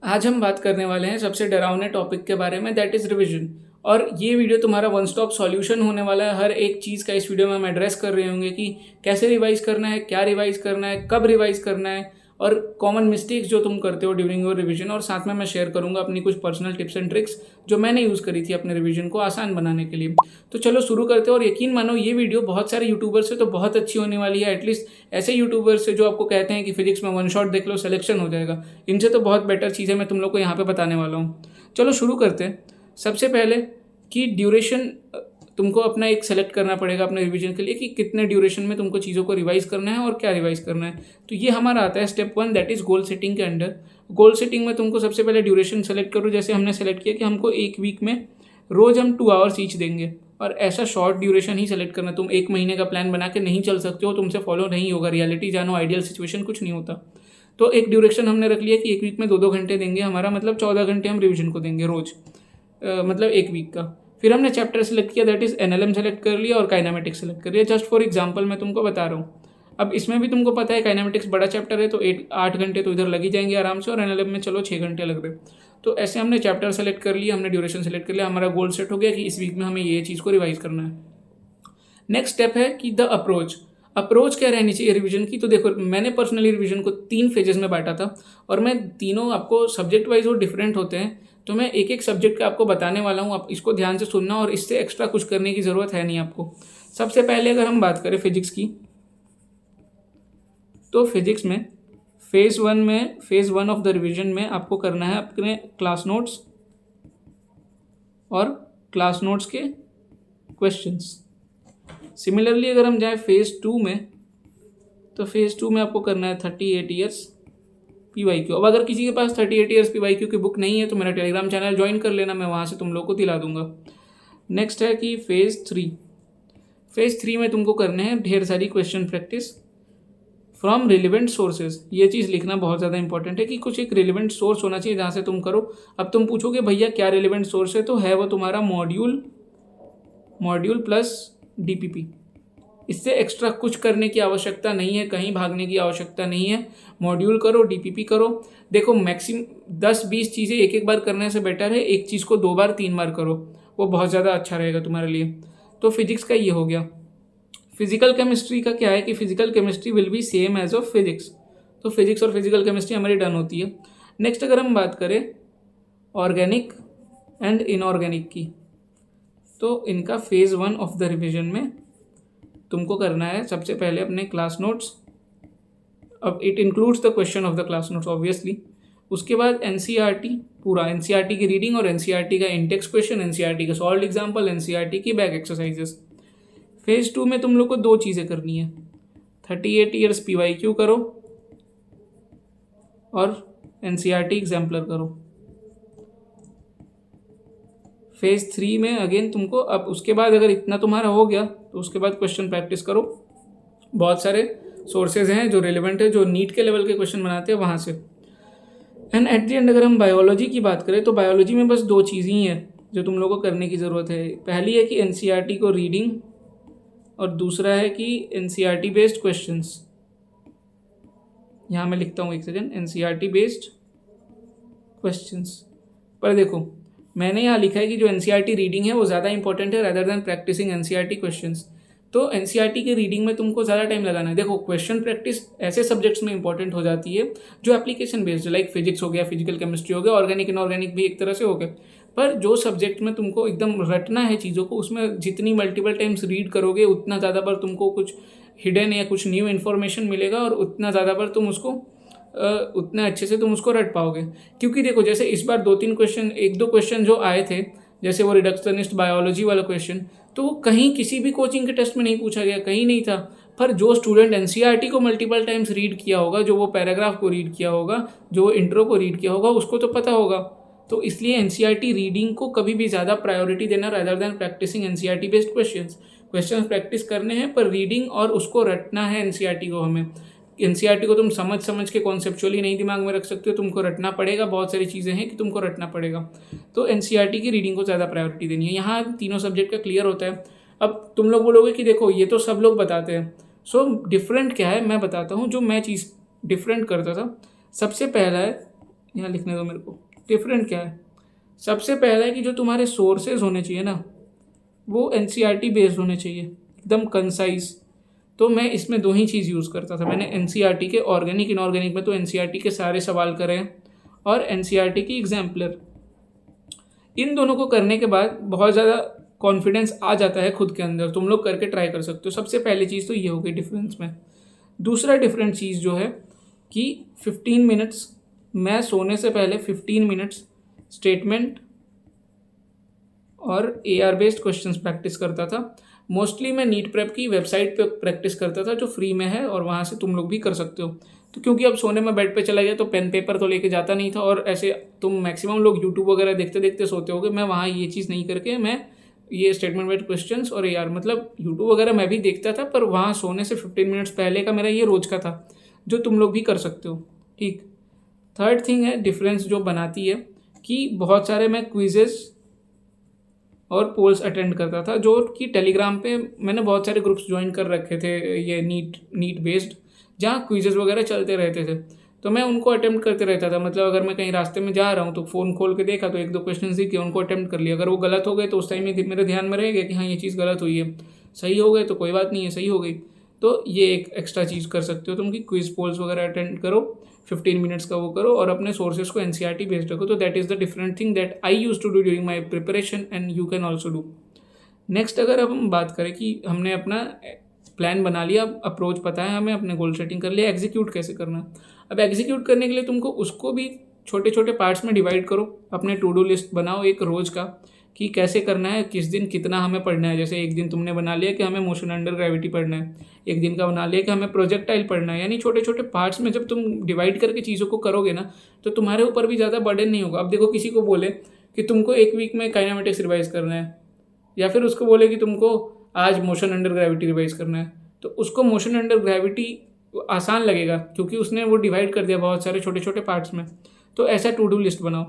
आज हम बात करने वाले हैं सबसे डरावने टॉपिक के बारे में, दैट इज़ रिवीजन। और ये वीडियो तुम्हारा वन स्टॉप सॉल्यूशन होने वाला है। हर एक चीज़ का इस वीडियो में हम एड्रेस कर रहे होंगे कि कैसे रिवाइज करना है, क्या रिवाइज करना है, कब रिवाइज करना है, और कॉमन मिस्टेक्स जो तुम करते हो ड्यूरिंग योर रिवीजन। और साथ में मैं शेयर करूंगा अपनी कुछ पर्सनल टिप्स एंड ट्रिक्स जो मैंने यूज़ करी थी अपने रिवीजन को आसान बनाने के लिए। तो चलो शुरू करते हैं। और यकीन मानो ये वीडियो बहुत सारे यूट्यूबर्स से तो बहुत अच्छी होने वाली है। एटलीस्ट ऐसे यूट्यूबर्स से जो आपको कहते हैं कि फिजिक्स में वन शॉट देख लो सिलेक्शन हो जाएगा, इनसे तो बहुत बेटर चीज़ें मैं तुम लोग को यहाँ पे बताने वाला हूँ। चलो शुरू करते हैं। सबसे पहले कि ड्यूरेशन तुमको अपना एक सेलेक्ट करना पड़ेगा अपने रिवीजन के लिए कि कितने ड्यूरेशन में तुमको चीज़ों को रिवाइज करना है और क्या रिवाइज करना है। तो ये हमारा आता है step 1, that is goal setting के अंडर। गोल सेटिंग में तुमको सबसे पहले ड्यूरेशन सेलेक्ट करो। जैसे हमने सेलेक्ट किया कि हमको एक वीक में रोज़ हम 2 आवर्स ईच देंगे, और ऐसा शॉर्ट ड्यूरेशन ही सेलेक्ट करना। तुम एक महीने का प्लान बना के नहीं चल सकते हो, तुमसे फॉलो नहीं होगा। रियलिटी जानो, आइडियल सिचुएशन कुछ नहीं होता। तो एक ड्यूरेशन हमने रख लिया कि एक वीक में 2-2 घंटे देंगे, हमारा मतलब 14 घंटे हम रिविजन को देंगे रोज़, मतलब एक वीक का। फिर हमने चैप्टर सेलेक्ट किया, दैट इज़ एनएलएम सेलेक्ट कर लिया और काइनेमेटिक्स सेलेक्ट कर लिया। जस्ट फॉर एग्जांपल मैं तुमको बता रहा हूँ। अब इसमें भी तुमको पता है काइनेमेटिक्स बड़ा चैप्टर है तो 8 घंटे तो इधर लग ही जाएंगे आराम से, और एनएलएम में चलो 6 घंटे लग रहे। तो ऐसे हमने चैप्टर सेलेक्ट कर लिया, हमने ड्यूरेशन सेलेक्ट कर लिया, हमारा गोल सेट हो गया कि इस वीक में हमें ये चीज़ को रिवाइज करना है। नेक्स्ट स्टेप है कि द अप्रोच क्या रहनी चाहिए रिवीजन की। तो देखो, मैंने पर्सनली रिवीजन को 3 फेजेस में बांटा था, और मैं तीनों आपको सब्जेक्ट वाइज वो डिफरेंट होते हैं। तो मैं एक एक सब्जेक्ट का आपको बताने वाला हूँ, आप इसको ध्यान से सुनना, और इससे एक्स्ट्रा कुछ करने की ज़रूरत है नहीं आपको। सबसे पहले अगर हम बात करें फिजिक्स की, तो फिजिक्स में फेज़ 1 ऑफ द रिवीजन में आपको करना है अपने क्लास नोट्स और क्लास नोट्स के क्वेश्चंस। सिमिलरली अगर हम जाएँ फेज़ 2 में, तो फेज़ 2 में आपको करना है 38 ईयर्स PYQ। अब अगर किसी के पास 38 ईयर्स PYQ की बुक नहीं है तो मेरा टेलीग्राम चैनल ज्वाइन कर लेना, मैं वहाँ से तुम लोग को दिला दूंगा। नेक्स्ट है कि फेज़ 3 में तुमको करने हैं ढेर सारी question practice from relevant sources. ये चीज़ लिखना बहुत ज़्यादा इंपॉर्टेंट है कि कुछ एक रिलेवेंट सोर्स होना चाहिए जहाँ से तुम करो। अब तुम पूछोगे भैया क्या रिलेवेंट सोर्स है, तो है वो तुम्हारा मॉड्यूल प्लस DPP। इससे एक्स्ट्रा कुछ करने की आवश्यकता नहीं है, कहीं भागने की आवश्यकता नहीं है। मॉड्यूल करो, DPP करो। देखो, मैक्सिमम 10-20 चीज़ें एक एक बार करने से बेटर है एक चीज़ को 2 बार 3 बार करो, वो बहुत ज़्यादा अच्छा रहेगा तुम्हारे लिए। तो फिजिक्स का ये हो गया। फिजिकल केमिस्ट्री का क्या है कि physical chemistry will be same as of physics. तो फिजिक्स और फिजिकल केमिस्ट्री हमारी डन होती है। नेक्स्ट अगर हम बात करें ऑर्गेनिक एंड इनऑर्गेनिक की, तो इनका फेज़ 1 ऑफ द रिविजन में तुमको करना है सबसे पहले अपने क्लास नोट्स। अब it includes the question of the class notes obviously. उसके बाद NCERT, पूरा NCERT की रीडिंग और NCERT का इंडेक्स क्वेश्चन, NCERT का सॉल्व एग्जाम्पल, NCERT की बैक एक्सरसाइजेस। फेज़ 2 में तुम लोग को 2 चीज़ें करनी है, 38 ईयर्स PYQ करो और NCERT एग्जाम्पलर करो। फेज़ 3 में अगेन तुमको, अब उसके बाद अगर इतना तुम्हारा हो गया तो उसके बाद क्वेश्चन प्रैक्टिस करो। बहुत सारे सोर्सेज हैं जो रिलेवेंट है, जो नीट के लेवल के क्वेश्चन बनाते हैं वहाँ से। एंड एट द एंड अगर हम बायोलॉजी की बात करें, तो बायोलॉजी में बस 2 चीज़ ही हैं जो तुम लोगों को करने की ज़रूरत है। पहली है कि NCERT को रीडिंग, और दूसरा है कि NCERT बेस्ड क्वेश्चंस। यहाँ मैं लिखता हूँ, एक सेकेंड, NCERT बेस्ड क्वेश्चंस। पर देखो, मैंने यहाँ लिखा है कि जो NCERT रीडिंग है वो ज़्यादा इंपॉर्टेंट है rather than practicing NCERT questions. तो NCERT की रीडिंग में तुमको ज़्यादा टाइम लगाना है। देखो, क्वेश्चन प्रैक्टिस ऐसे सब्जेक्ट्स में इंपॉर्टेंट हो जाती है जो एप्लीकेशन बेस्ड है, लाइक फिजिक्स हो गया, फिजिकल केमिस्ट्री हो गया, ऑर्गेनिक इनऑर्गेनिक भी एक तरह से हो गया। पर जो सब्जेक्ट में तुमको एकदम रटना है चीज़ों को, उसमें जितनी मल्टीपल टाइम्स रीड करोगे उतना ज़्यादा बार तुमको कुछ हिडन या कुछ न्यू इन्फॉर्मेशन मिलेगा, और उतना ज़्यादा बार तुम उसको उतने अच्छे से तुम उसको रट पाओगे। क्योंकि देखो, जैसे इस बार 2-3 क्वेश्चन, 1-2 क्वेश्चन जो आए थे, जैसे वो रिडक्शनिस्ट बायोलॉजी वाला क्वेश्चन, तो वो कहीं किसी भी कोचिंग के टेस्ट में नहीं पूछा गया, कहीं नहीं था। पर जो स्टूडेंट NCERT को मल्टीपल टाइम्स रीड किया होगा, जो वो पैराग्राफ को रीड किया होगा, जो वो इंट्रो को रीड किया होगा, उसको तो पता होगा। तो इसलिए NCERT रीडिंग को कभी भी ज़्यादा प्रायोरिटी देना rather than practicing NCERT based question practice करने हैं, पर रीडिंग और उसको रटना है NCERT को। हमें NCERT को तुम समझ के कॉन्सेप्चुअली नहीं दिमाग में रख सकते हो, तुमको रटना पड़ेगा। बहुत सारी चीज़ें हैं कि तुमको रटना पड़ेगा। तो NCERT की रीडिंग को ज़्यादा प्रायोरिटी देनी है। यहाँ तीनों सब्जेक्ट का क्लियर होता है। अब तुम लोग बोलोगे कि देखो, ये तो सब लोग बताते हैं, सो डिफरेंट क्या है मैं बताता हूँ। जो मैं चीज़ डिफरेंट करता था, सबसे पहला है, यहाँ लिखने दो मेरे को, डिफरेंट क्या है? सबसे पहला है कि जो तुम्हारे सोर्सेज होने चाहिए ना, वो एनसीईआरटी बेस्ड होने चाहिए, एकदम कंसाइज। तो मैं इसमें दो ही चीज़ यूज़ करता था। मैंने एनसीईआरटी के ऑर्गेनिक इनऑर्गेनिक में तो एनसीईआरटी के सारे सवाल करे हैं, और एनसीईआरटी की एग्जाम्पलर। इन दोनों को करने के बाद बहुत ज़्यादा कॉन्फिडेंस आ जाता है खुद के अंदर। तुम लोग करके ट्राई कर सकते हो। सबसे पहली चीज़ तो ये हो गई डिफरेंस में। दूसरा डिफरेंट चीज़ जो है कि 15 मिनट्स, मैं सोने से पहले 15 मिनट्स स्टेटमेंट और एआर बेस्ड क्वेश्चंस प्रैक्टिस करता था। मोस्टली मैं नीट प्रेप की वेबसाइट पे प्रैक्टिस करता था जो फ्री में है, और वहाँ से तुम लोग भी कर सकते हो। तो क्योंकि अब सोने में बेड पे चला गया तो पेन पेपर तो लेके जाता नहीं था, और ऐसे तुम मैक्सिमम लोग यूट्यूब वगैरह देखते देखते सोते होगे। मैं वहाँ ये चीज़ नहीं करके मैं ये स्टेटमेंट बेस्ड क्वेश्चंस और एआर, मतलब यूट्यूब वगैरह मैं भी देखता था, पर वहाँ सोने से 15 मिनट्स पहले का मेरा ये रोज़ का था, जो तुम लोग भी कर सकते हो। ठीक। थर्ड थिंग है डिफरेंस जो बनाती है, कि बहुत सारे मैं क्विजेस और पोल्स अटेंड करता था, जो कि टेलीग्राम पे मैंने बहुत सारे ग्रुप्स ज्वाइन कर रखे थे, ये नीट बेस्ड, जहाँ क्विजेस वगैरह चलते रहते थे। तो मैं उनको अटेम्प्ट करते रहता था। मतलब अगर मैं कहीं रास्ते में जा रहा हूँ तो फ़ोन खोल के देखा तो एक दो क्वेश्चन दिखे, उनको अटेम्प्ट कर लिया। अगर वो गलत हो गए तो उस टाइम में मेरे ध्यान में रहेगा कि हाँ ये चीज़ गलत हुई है। सही हो गए तो कोई बात नहीं है, सही हो गई। तो ये एक एक्स्ट्रा चीज़ कर सकते हो तुम, कि क्विज पोल्स वगैरह अटेंड करो, 15 मिनट्स का वो करो, और अपने सोर्सेज को एनसीईआरटी बेस्ड रखो। तो that is the different thing that I use to do during my preparation, and you can also do. Next, अगर अब हम बात करें कि हमने अपना प्लान बना लिया, अप्रोच पता है हमें, अपने गोल सेटिंग कर लिया, एग्जीक्यूट कैसे करना है। अब एग्जीक्यूट करने के लिए तुमको उसको भी छोटे छोटे पार्ट्स में डिवाइड करो। अपने टू डू लिस्ट बनाओ एक रोज़ का, कि कैसे करना है, किस दिन कितना हमें पढ़ना है। जैसे एक दिन तुमने बना लिया कि हमें मोशन अंडर ग्रेविटी पढ़ना है, एक दिन का बना लिया कि हमें प्रोजेक्टाइल पढ़ना है। यानी छोटे छोटे पार्ट्स में जब तुम डिवाइड करके चीज़ों को करोगे ना, तो तुम्हारे ऊपर भी ज़्यादा बर्डन नहीं होगा। अब देखो, किसी को बोले कि तुमको एक वीक में काइनेमेटिक्स रिवाइज करना है, या फिर उसको बोले कि तुमको आज मोशन अंडर ग्रेविटी रिवाइज करना है, तो उसको मोशन अंडर ग्रेविटी आसान लगेगा, क्योंकि उसने वो डिवाइड कर दिया बहुत सारे छोटे छोटे पार्ट्स में। तो ऐसा टू डू लिस्ट बनाओ।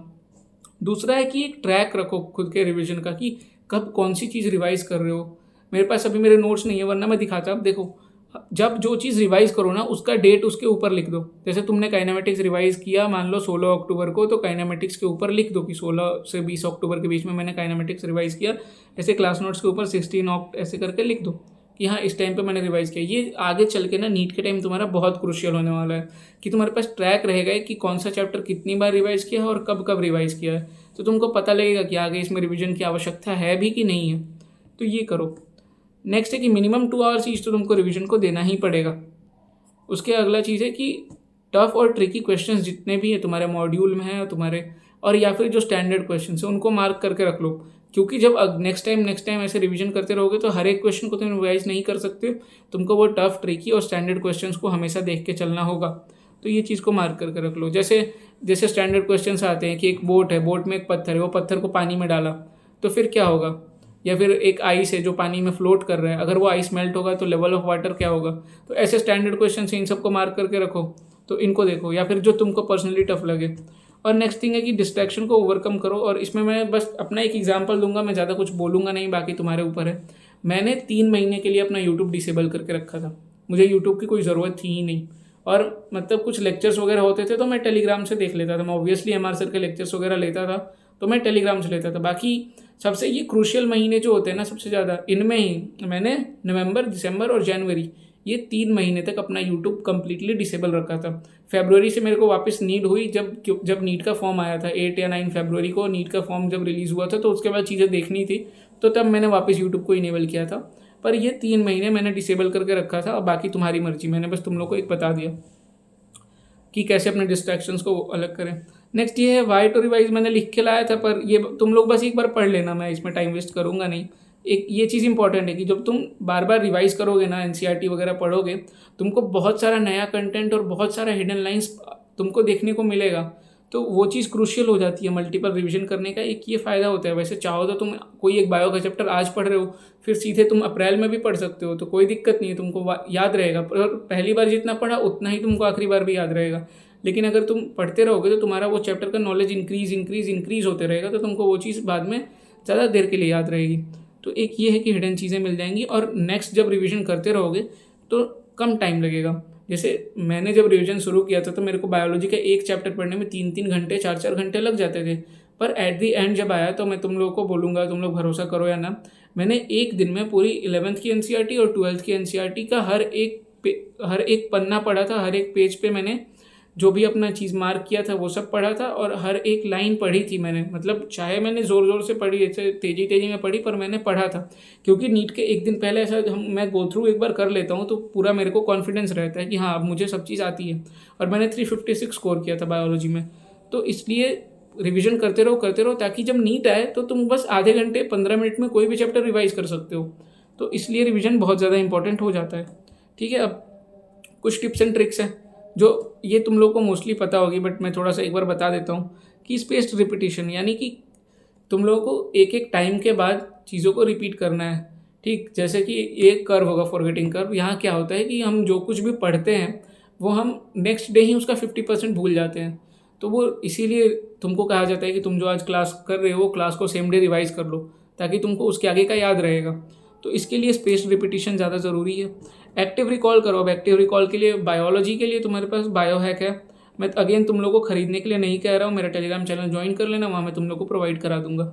दूसरा है कि एक ट्रैक रखो खुद के रिवीजन का, कि कब कौन सी चीज़ रिवाइज कर रहे हो। मेरे पास अभी मेरे नोट्स नहीं है, वरना मैं दिखाता। अब देखो, जब जो चीज़ रिवाइज करो ना, उसका डेट उसके ऊपर लिख दो। जैसे तुमने काइनेमेटिक्स रिवाइज किया मान लो 16 अक्टूबर को, तो काइनेमेटिक्स के ऊपर लिख दो कि 16 से 20 अक्टूबर के बीच में मैंने काइनेमेटिक्स रिवाइज किया। ऐसे क्लास नोट्स के ऊपर 16 ऑक्ट ऐसे करके लिख दो कि हाँ इस टाइम पे मैंने रिवाइज किया। ये आगे चल के ना नीट के टाइम तुम्हारा बहुत क्रूशियल होने वाला है, कि तुम्हारे पास ट्रैक रहेगा कि कौन सा चैप्टर कितनी बार रिवाइज किया है और कब कब रिवाइज किया है। तो तुमको पता लगेगा कि आगे इसमें रिविजन की आवश्यकता है भी कि नहीं है। तो ये करो। नेक्स्ट है कि मिनिमम 2 आवर्स ईच तो तुमको रिवीजन को देना ही पड़ेगा। उसके अगला चीज़ है कि टफ और ट्रिकी क्वेश्चंस जितने भी है तुम्हारे मॉड्यूल में है तुम्हारे, और या फिर जो स्टैंडर्ड क्वेश्चंस है उनको मार्क करके रख लो। क्योंकि जब नेक्स्ट टाइम ऐसे रिवीजन करते रहोगे तो हर एक क्वेश्चन को तुम रिवाइज नहीं कर सकते। तुमको वो टफ, ट्रिकी और स्टैंडर्ड क्वेश्चंस को हमेशा देख के चलना होगा। तो ये चीज़ को मार्क करके रख लो। जैसे जैसे स्टैंडर्ड क्वेश्चंस आते हैं कि एक बोट है, बोट में एक पत्थर है, वो पत्थर को पानी में डाला तो फिर क्या होगा। या फिर एक आइस है जो पानी में फ्लोट कर रहा है, अगर वो आइस मेल्ट होगा तो लेवल ऑफ वाटर क्या होगा। तो ऐसे स्टैंडर्ड क्वेश्चन इन सबको मार्क करके रखो, तो इनको देखो, या फिर जो तुमको पर्सनली टफ लगे। और नेक्स्ट थिंग है कि डिस्ट्रैक्शन को ओवरकम करो। और इसमें मैं बस अपना एक एग्जांपल दूंगा, मैं ज़्यादा कुछ बोलूँगा नहीं, बाकी तुम्हारे ऊपर है। मैंने 3 महीने के लिए अपना यूट्यूब डिसेबल करके रखा था। मुझे यूट्यूब की कोई ज़रूरत थी ही नहीं। और मतलब कुछ लेक्चर्स वगैरह होते थे तो मैं टेलीग्राम से देख लेता था। मैं ऑब्वियसली एमआर सर के लेक्चर्स वगैरह लेता था तो मैं टेलीग्राम से लेता था। बाकी सबसे ये क्रूशियल महीने जो होते हैं ना सबसे ज़्यादा, इनमें ही मैंने नवंबर, दिसंबर और जनवरी, ये 3 महीने तक अपना यूट्यूब कम्प्लीटली डिसेबल रखा था। फरवरी से मेरे को वापस नीड हुई, जब नीट का फॉर्म आया था 8 या 9 फरवरी को नीट का फॉर्म जब रिलीज़ हुआ था, तो उसके बाद चीज़ें देखनी थी, तो तब मैंने वापस यूट्यूब को इनेबल किया था। पर ये 3 महीने मैंने डिसेबल करके रखा था। और बाकी तुम्हारी मर्जी, मैंने बस तुम लोग को एक बता दिया कि कैसे अपने डिस्ट्रैक्शंस को अलग करें। नेक्स्ट ये है वाई टू रिवाइज, मैंने लिख के लाया था, पर ये तुम लोग बस एक बार पढ़ लेना, मैं इसमें टाइम वेस्ट करूँगा नहीं। एक ये चीज़ इंपॉर्टेंट है कि जब तुम बार बार रिवाइज करोगे ना, एनसीईआरटी वगैरह पढ़ोगे, तुमको बहुत सारा नया कंटेंट और बहुत सारा हिडन लाइंस तुमको देखने को मिलेगा। तो वो चीज़ क्रूशियल हो जाती है मल्टीपल रिवीजन करने का। एक ये फ़ायदा होता है। वैसे चाहो तो तुम कोई एक बायो का चैप्टर आज पढ़ रहे हो, फिर सीधे तुम अप्रैल में भी पढ़ सकते हो, तो कोई दिक्कत नहीं है, तुमको याद रहेगा। पर पहली बार जितना पढ़ा उतना ही तुमको आखिरी बार भी याद रहेगा। लेकिन अगर तुम पढ़ते रहोगे तो तुम्हारा वो चैप्टर का नॉलेज इंक्रीज होते रहेगा, तो तुमको वो चीज़ बाद में ज़्यादा देर के लिए याद रहेगी। तो एक ये है कि हिडन चीज़ें मिल जाएंगी, और नेक्स्ट जब रिवीजन करते रहोगे तो कम टाइम लगेगा। जैसे मैंने जब रिवीजन शुरू किया था तो मेरे को बायोलॉजी का एक चैप्टर पढ़ने में 3-3 घंटे 4-4 घंटे लग जाते थे, पर एट दी एंड जब आया तो मैं तुम लोगों को बोलूँगा, तुम लोग भरोसा करो या ना, मैंने एक दिन में पूरी 11th की एनसीईआरटी और 12th की एनसीईआरटी का हर एक पन्ना पढ़ा था। हर एक पेज पे मैंने जो भी अपना चीज़ मार्क किया था वो सब पढ़ा था और हर एक लाइन पढ़ी थी मैंने। मतलब चाहे मैंने ज़ोर ज़ोर से पढ़ी, ऐसे तेज़ी तेज़ी में पढ़ी, पर मैंने पढ़ा था, क्योंकि नीट के एक दिन पहले ऐसा मैं गो थ्रू एक बार कर लेता हूँ तो पूरा मेरे को कॉन्फिडेंस रहता है कि हाँ अब मुझे सब चीज़ आती है। और मैंने 356 स्कोर किया था बायोलॉजी में। तो इसलिए रिविज़न करते रहो ताकि जब नीट आए तो तुम बस आधे घंटे 15 मिनट में कोई भी चैप्टर रिवाइज कर सकते हो। तो इसलिए रिविज़न बहुत ज़्यादा इंपॉर्टेंट हो जाता है। ठीक है, अब कुछ टिप्स एंड ट्रिक्स हैं जो ये तुम लोग को मोस्टली पता होगी, बट मैं थोड़ा सा एक बार बता देता हूँ कि स्पेस्ड रिपीटिशन, यानी कि तुम लोगों को एक एक टाइम के बाद चीज़ों को रिपीट करना है। ठीक, जैसे कि एक कर्व होगा, फॉरगेटिंग कर्व। यहाँ क्या होता है कि हम जो कुछ भी पढ़ते हैं वो हम नेक्स्ट डे ही उसका 50% भूल जाते हैं। तो वो इसीलिए तुमको कहा जाता है कि तुम जो आज क्लास कर रहे हो क्लास को सेम डे रिवाइज कर लो, ताकि तुमको उसके आगे का याद रहेगा। तो इसके लिए स्पेस्ड रिपीटिशन ज़्यादा ज़रूरी है। एक्टिव रिकॉल करो। अब एक्टिव रिकॉल के लिए बायोलॉजी के लिए तुम्हारे पास बायो हैक है। मैं अगेन तुम लोग को खरीदने के लिए नहीं कह रहा हूँ, मेरा टेलीग्राम चैनल ज्वाइन कर लेना, वहाँ मैं तुम लोग को प्रोवाइड करा दूंगा।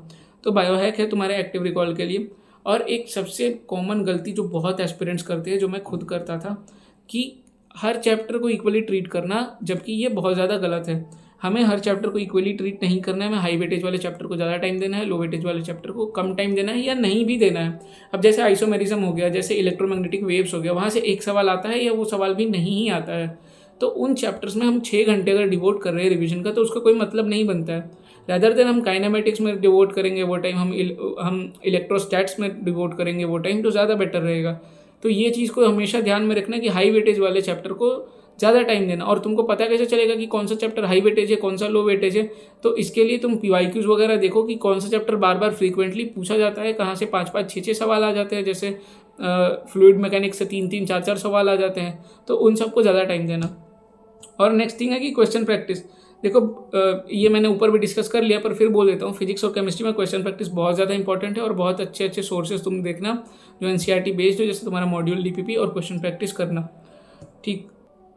तो बायो हैक है तुम्हारे एक्टिव रिकॉल के लिए। और एक सबसे कॉमन गलती जो बहुत एस्पिरेंट्स करते हैं, जो मैं खुद करता था, कि हर चैप्टर को इक्वली ट्रीट करना, जबकि ये बहुत ज़्यादा गलत है। हमें हर चैप्टर को इक्वली ट्रीट नहीं करना है। हमें हाई वेटेज वाले चैप्टर को ज़्यादा टाइम देना है, लो वेटेज वाले चैप्टर को कम टाइम देना है या नहीं भी देना है। अब जैसे आइसोमेरिज्म हो गया, जैसे इलेक्ट्रोमैग्नेटिक वेव्स हो गया, वहाँ से एक सवाल आता है या वो सवाल भी नहीं ही आता है, तो उन चैप्टर्स में हम 6 घंटे अगर डिवोट कर रहे हैं रिवीजन का, तो उसका कोई मतलब नहीं बनता है। रैदर देन हम काइनेमेटिक्स में डिवोट करेंगे वो टाइम, हम इलेक्ट्रोस्टैट्स में डिवोट करेंगे वो टाइम, तो ज़्यादा बेटर रहेगा। तो ये चीज़ को हमेशा ध्यान में रखना कि हाई वेटेज वाले चैप्टर को ज़्यादा टाइम देना। और तुमको पता कैसे चलेगा कि कौन सा चैप्टर हाई वेटेज है, कौन सा लो वेटेज है? तो इसके लिए तुम PYQs वगैरह देखो कि कौन सा चैप्टर बार बार फ्रीक्वेंटली पूछा जाता है, कहाँ से 5-5 6-6 सवाल आ जाते हैं। जैसे फ्लूइड मैकेनिक्स से 3-3 4-4 सवाल आ जाते हैं, तो उन सबको ज़्यादा टाइम देना। और नेक्स्ट थिंग है कि क्वेश्चन प्रैक्टिस। देखो ये मैंने ऊपर भी डिस्कस कर लिया, पर फिर बोल देता हूँ, फिजिक्स और केमिस्ट्री में क्वेश्चन प्रैक्टिस बहुत ज़्यादा इंपॉर्टेंट है। और बहुत अच्छे अच्छे सोर्सेज तुम देखना जो NCERT बेस्ड हो, जैसे तुम्हारा मॉड्यूल DPP, और क्वेश्चन प्रैक्टिस करना। ठीक,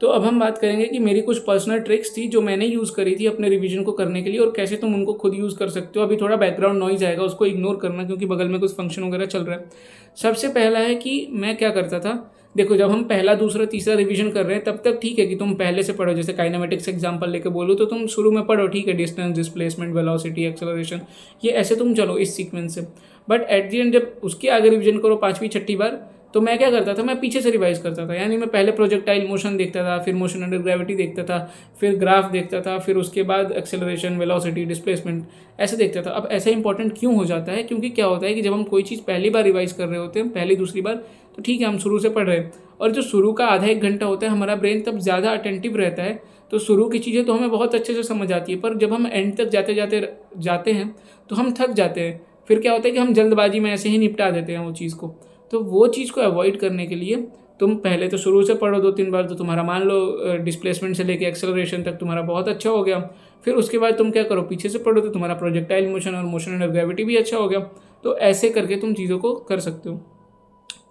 तो अब हम बात करेंगे कि मेरी कुछ पर्सनल ट्रिक्स थी जो मैंने यूज़ करी थी अपने रिवीजन को करने के लिए, और कैसे तुम उनको खुद यूज़ कर सकते हो। अभी थोड़ा बैकग्राउंड नॉइज आएगा, उसको इग्नोर करना, क्योंकि बगल में कुछ फंक्शन वगैरह चल रहा है। सबसे पहला है कि मैं क्या करता था। देखो, जब हम पहला दूसरा तीसरा रिवीजन कर रहे हैं तब तक ठीक है कि तुम पहले से पढ़ो। जैसे काइनेमेटिक्स एग्जांपल लेके बोलो तो तुम शुरू में पढ़ो, ठीक है, डिस्टेंस, डिस्प्लेसमेंट, वेलोसिटी, एक्सेलरेशन, ये ऐसे तुम चलो इस सीक्वेंस से। बट एट दी एंड जब उसके आगे रिवीजन करो 5वीं 6ठी बार, तो मैं क्या करता था, मैं पीछे से रिवाइज करता था। यानी मैं पहले प्रोजेक्टाइल मोशन देखता था, फिर मोशन अंडर ग्रेविटी देखता था, फिर ग्राफ देखता था, फिर उसके बाद एक्सेलरेशन, वेलोसिटी, डिस्प्लेसमेंट, ऐसे देखता था। अब ऐसा इंपॉर्टेंट क्यों हो जाता है? क्योंकि क्या होता है कि जब हम कोई चीज़ पहली बार रिवाइज कर रहे होते हैं, पहली दूसरी बार, तो ठीक है हम शुरू से पढ़ रहे हैं, और जो शुरू का आधा 1 घंटा होता है हमारा ब्रेन तब ज़्यादा अटेंटिव रहता है, तो शुरू की चीज़ें तो हमें बहुत अच्छे से समझ आती है। पर जब हम एंड तक जाते हैं तो हम थक जाते हैं। फिर क्या होता है कि हम जल्दबाजी में ऐसे ही निपटा देते हैं वो चीज़ को। तो वो चीज़ को अवॉइड करने के लिए तुम पहले तो शुरू से पढ़ो 2-3 बार, तो तुम्हारा मान लो डिस्प्लेसमेंट से लेके एक्सेलरेशन तक तुम्हारा बहुत अच्छा हो गया। फिर उसके बाद तुम क्या करो, पीछे से पढ़ो तो तुम्हारा प्रोजेक्टाइल मोशन और मोशन अंडर ग्रेविटी भी अच्छा हो गया। तो ऐसे करके तुम चीज़ों को कर सकते हो।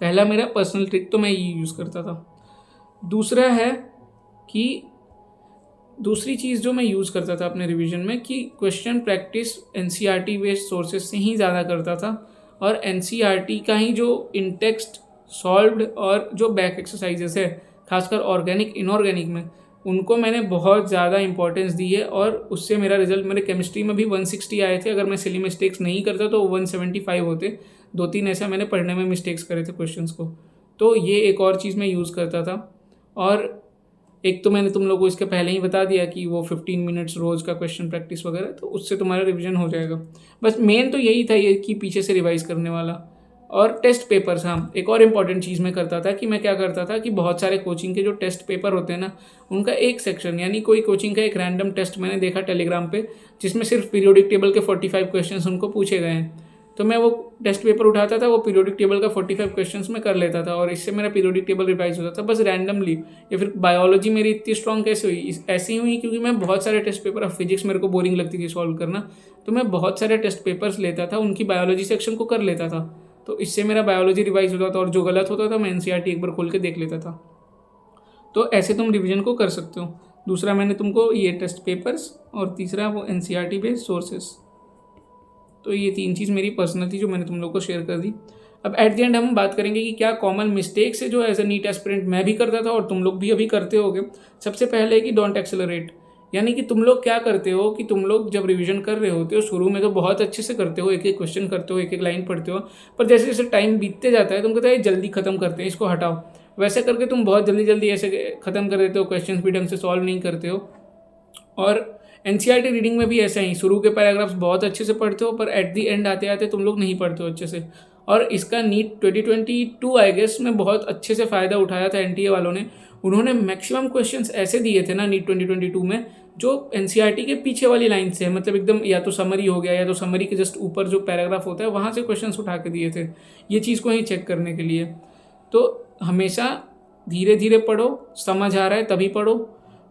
पहला मेरा पर्सनल ट्रिक तो मैं ये यूज़ करता था। दूसरा है कि दूसरी चीज़ जो मैं यूज़ करता था अपने रिवीजन में, कि question practice NCERT based sources से ही ज़्यादा करता था। और NCERT का ही जो इन टेक्स्ट सॉल्व्ड और जो बैक एक्सरसाइजेस है, खासकर ऑर्गेनिक इनऑर्गेनिक में, उनको मैंने बहुत ज़्यादा इंपॉर्टेंस दी है। और उससे मेरा रिजल्ट, मेरे केमिस्ट्री में भी 160 आए थे। अगर मैं सिली मिस्टेक्स नहीं करता तो 175 होते। 2-3 ऐसा मैंने पढ़ने में मिस्टेक्स करे थे क्वेश्चंस को। तो ये एक और चीज़ मैं यूज़ करता था। और एक तो मैंने तुम लोगों को इसके पहले ही बता दिया कि वो 15 मिनट्स रोज़ का क्वेश्चन प्रैक्टिस वगैरह, तो उससे तुम्हारा रिवीजन हो जाएगा। बस मेन तो यही था ये कि पीछे से रिवाइज करने वाला। और टेस्ट पेपर्स, हाँ, एक और इम्पॉर्टेंट चीज़ मैं करता था कि मैं क्या करता था कि बहुत सारे कोचिंग के जो टेस्ट पेपर होते हैं ना, उनका एक सेक्शन, यानी कोई कोचिंग का एक रैंडम टेस्ट मैंने देखा टेलीग्राम पे, जिसमें सिर्फ पीरियोडिक टेबल के 45 क्वेश्चन उनको पूछे गए हैं। तो मैं वो टेस्ट पेपर उठाता था, वो पीरियोडिक टेबल का 45 क्वेश्चंस में कर लेता था, और इससे मेरा पीरियोडिक टेबल रिवाइज होता था बस रैंडमली। या फिर बायोलॉजी मेरी इतनी स्ट्रॉन्ग कैसे हुई? ऐसे ही हुई क्योंकि मैं बहुत सारे टेस्ट पेपर, अब फिजिक्स मेरे को बोरिंग लगती थी सॉल्व करना, तो मैं बहुत सारे टेस्ट पेपर्स लेता था, उनकी बायोलॉजी सेक्शन को कर लेता था। तो इससे मेरा बायोलॉजी रिवाइज होता था, और जो गलत होता था मैं NCERT एक बार खोल के देख लेता था। तो ऐसे तुम रिवीजन को कर सकते हो। दूसरा मैंने तुमको ये टेस्ट पेपर्स और तीसरा वो NCERT बेस्ड सोर्सेस। तो ये 3 चीज़ मेरी पर्सनल थी जो मैंने तुम लोग को शेयर कर दी। अब एट द एंड हम बात करेंगे कि क्या कॉमन मिस्टेक्स है जो एज अ नीट एस्पिरेंट मैं भी करता था और तुम लोग भी अभी करते होगे। सबसे पहले है कि डोंट एक्सेलरेट, यानी कि तुम लोग क्या करते हो कि तुम लोग जब रिवीजन कर रहे होते हो शुरू में तो बहुत अच्छे से करते हो, एक एक क्वेश्चन करते हो, एक एक लाइन पढ़ते हो, पर जैसे जैसे टाइम बीतते जाता है तुम कहते हैं जल्दी खत्म करते हैं, इसको हटाओ। वैसे करके तुम बहुत जल्दी जल्दी ऐसे खत्म कर देते हो, क्वेश्चन भी ढंग से सॉल्व नहीं करते हो। और NCERT रीडिंग में भी ऐसा ही, शुरू के पैराग्राफ्स बहुत अच्छे से पढ़ते हो पर एट दी एंड आते आते तुम लोग नहीं पढ़ते हो अच्छे से। और इसका नीट 2022 आई गेस में बहुत अच्छे से फ़ायदा उठाया था NTA वालों ने। उन्होंने मैक्सिमम क्वेश्चंस ऐसे दिए थे ना नीट 2022 में जो NCERT के पीछे वाली लाइन से है, मतलब एकदम या तो समरी हो गया या तो समरी के जस्ट ऊपर जो पैराग्राफ होता है वहाँ से क्वेश्चंस उठा के दिए थे, ये चीज़ को ही चेक करने के लिए। तो हमेशा धीरे धीरे पढ़ो, समझ आ रहा है तभी पढ़ो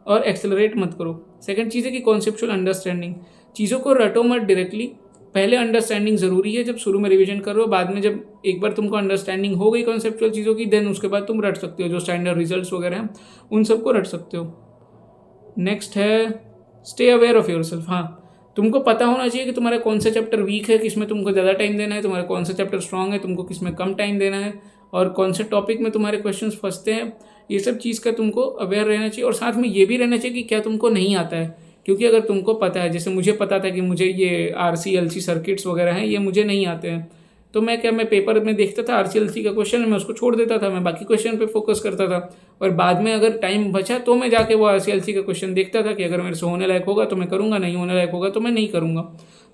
और एक्सेलरेट मत करो। सेकंड चीज़ है कि कॉन्सेप्चुअल अंडरस्टैंडिंग, चीज़ों को रटो मत डायरेक्टली। पहले अंडरस्टैंडिंग ज़रूरी है जब शुरू में रिवीजन कर रहे हो, बाद में जब एक बार तुमको अंडरस्टैंडिंग हो गई कॉन्सेप्चुअल चीज़ों की देन उसके बाद तुम रट सकते हो, जो स्टैंडर्ड रिजल्ट्स वगैरह हैं उन सबको रट सकते हो। नेक्स्ट है स्टे अवेयर ऑफ योरसेल्फ। हाँ, तुमको पता होना चाहिए कि तुम्हारा कौन सा चैप्टर वीक है, किसमें तुमको ज़्यादा टाइम देना है, तुम्हारा कौन सा चैप्टर स्ट्रॉन्ग है, तुमको किसमें कम टाइम देना है, और कौन से टॉपिक में तुम्हारे क्वेश्चंस फंसते हैं। ये सब चीज़ का तुमको अवेयर रहना चाहिए। और साथ में ये भी रहना चाहिए कि क्या तुमको नहीं आता है, क्योंकि अगर तुमको पता है, जैसे मुझे पता था कि मुझे ये RC LC सर्किट्स वगैरह हैं ये मुझे नहीं आते हैं, तो मैं पेपर में देखता था RC LC का क्वेश्चन, मैं उसको छोड़ देता था, मैं बाकी क्वेश्चन पे फोकस करता था। और बाद में अगर टाइम बचा तो मैं जाके वो RC LC का क्वेश्चन देखता था कि अगर मेरे से होने लायक होगा तो मैं करूँगा, नहीं होने लायक होगा तो मैं नहीं करूँगा।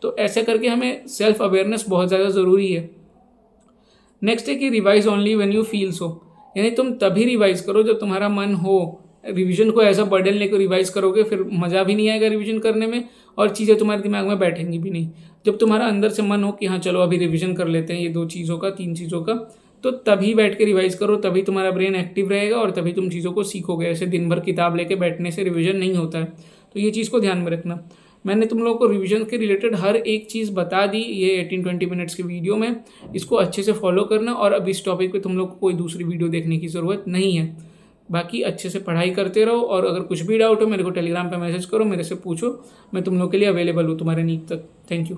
तो ऐसे करके हमें सेल्फ अवेयरनेस बहुत ज़्यादा ज़रूरी है। नेक्स्ट है कि revise only when you feel so, यानी तुम तभी रिवाइज करो जब तुम्हारा मन हो। रिवीजन को ऐसा बर्डन लेकर रिवाइज करोगे फिर मज़ा भी नहीं आएगा रिवीजन करने में और चीज़ें तुम्हारे दिमाग में बैठेंगी भी नहीं। जब तुम्हारा अंदर से मन हो कि हाँ चलो अभी रिवीजन कर लेते हैं ये 2 चीज़ों का 3 चीज़ों का, तो तभी बैठ के रिवाइज करो, तभी तुम्हारा ब्रेन एक्टिव रहेगा और तभी तुम चीज़ों को सीखोगे। ऐसे दिन भर किताब लेके बैठने से रिवीजन नहीं होता है, तो ये चीज़ को ध्यान में रखना। मैंने तुम लोगों को रिवीजन के रिलेटेड हर एक चीज़ बता दी ये 18-20 मिनट्स की वीडियो में। इसको अच्छे से फॉलो करना और अब इस टॉपिक पे तुम लोग को कोई दूसरी वीडियो देखने की ज़रूरत नहीं है। बाकी अच्छे से पढ़ाई करते रहो और अगर कुछ भी डाउट हो मेरे को टेलीग्राम पे मैसेज करो, मेरे से पूछो, मैं तुम लोग के लिए अवेलेबल हूँ तुम्हारे नीड तक। Thank you.